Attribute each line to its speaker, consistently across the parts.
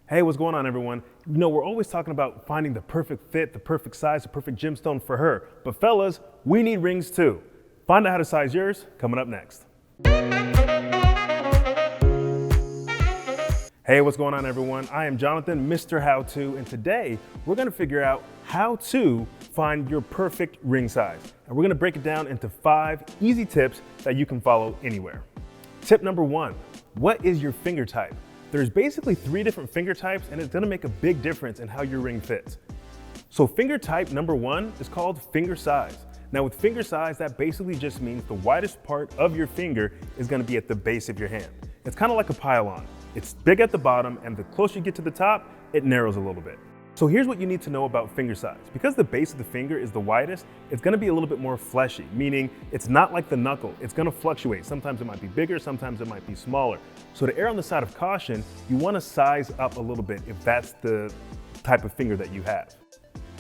Speaker 1: Hey, what's going on, everyone? You know, we're always talking about finding the perfect fit, the perfect size, the perfect gemstone for her. But fellas, we need rings too. Find out how to size yours coming up next. Hey, what's going on, everyone? I am Jonathan, Mr. How To, and today we're gonna figure out how to find your perfect ring size. And we're gonna break it down into 5 easy tips that you can follow anywhere. Tip number 1, what is your finger type? There's basically 3 different finger types, and it's gonna make a big difference in how your ring fits. So finger type number 1 is called finger size. Now with finger size, that basically just means the widest part of your finger is gonna be at the base of your hand. It's kind of like a pylon. It's big at the bottom, and the closer you get to the top, it narrows a little bit. So here's what you need to know about finger size. Because the base of the finger is the widest, it's gonna be a little bit more fleshy, meaning it's not like the knuckle. It's gonna fluctuate. Sometimes it might be bigger, sometimes it might be smaller. So to err on the side of caution, you wanna size up a little bit if that's the type of finger that you have.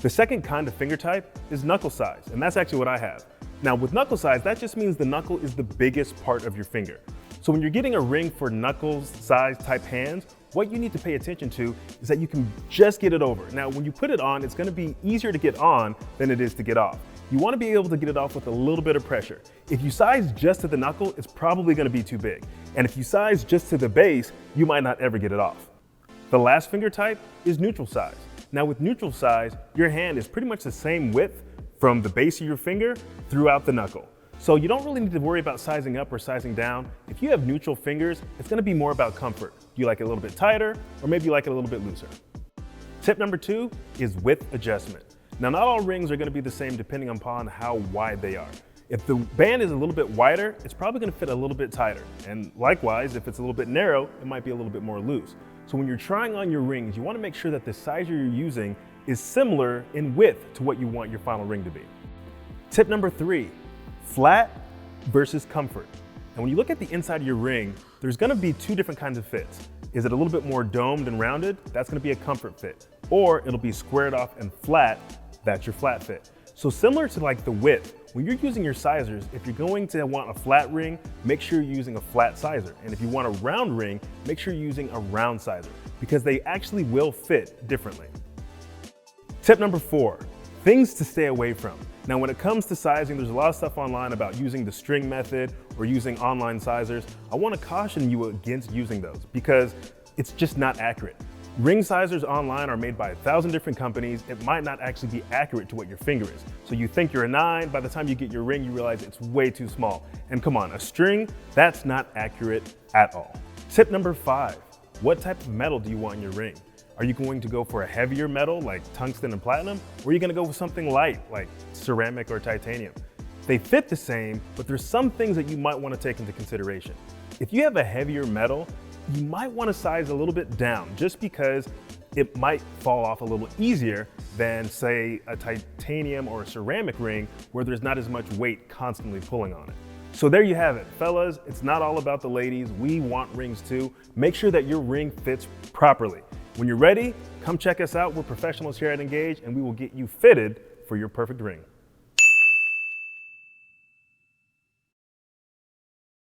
Speaker 1: The second kind of finger type is knuckle size, and that's actually what I have. Now with knuckle size, that just means the knuckle is the biggest part of your finger. So when you're getting a ring for knuckles size type hands, what you need to pay attention to is that you can just get it over. Now, when you put it on, it's gonna be easier to get on than it is to get off. You wanna be able to get it off with a little bit of pressure. If you size just to the knuckle, it's probably gonna be too big. And if you size just to the base, you might not ever get it off. The last finger type is neutral size. Now with neutral size, your hand is pretty much the same width from the base of your finger throughout the knuckle. So you don't really need to worry about sizing up or sizing down. If you have neutral fingers, it's gonna be more about comfort. Do you like it a little bit tighter, or maybe you like it a little bit looser? Tip number 2 is width adjustment. Now, not all rings are gonna be the same depending upon how wide they are. If the band is a little bit wider, it's probably gonna fit a little bit tighter. And likewise, if it's a little bit narrow, it might be a little bit more loose. So when you're trying on your rings, you wanna make sure that the size you're using is similar in width to what you want your final ring to be. Tip number 3, flat versus comfort. And when you look at the inside of your ring, there's gonna be 2 different kinds of fits. Is it a little bit more domed and rounded? That's gonna be a comfort fit. Or it'll be squared off and flat, that's your flat fit. So similar to like the width, when you're using your sizers, if you're going to want a flat ring, make sure you're using a flat sizer. And if you want a round ring, make sure you're using a round sizer, because they actually will fit differently. Tip number 4, things to stay away from. Now, when it comes to sizing, there's a lot of stuff online about using the string method or using online sizers. I want to caution you against using those because it's just not accurate. Ring sizers online are made by 1,000 different companies. It might not actually be accurate to what your finger is. So you think you're a 9, by the time you get your ring, you realize it's way too small. And come on, a string, that's not accurate at all. Tip number 5, what type of metal do you want in your ring? Are you going to go for a heavier metal like tungsten and platinum? Or are you gonna go with something light like ceramic or titanium? They fit the same, but there's some things that you might wanna take into consideration. If you have a heavier metal, you might wanna size a little bit down just because it might fall off a little easier than say a titanium or a ceramic ring where there's not as much weight constantly pulling on it. So there you have it, fellas. It's not all about the ladies. We want rings too. Make sure that your ring fits properly. When you're ready, come check us out. We're professionals here at Engage, and we will get you fitted for your perfect ring.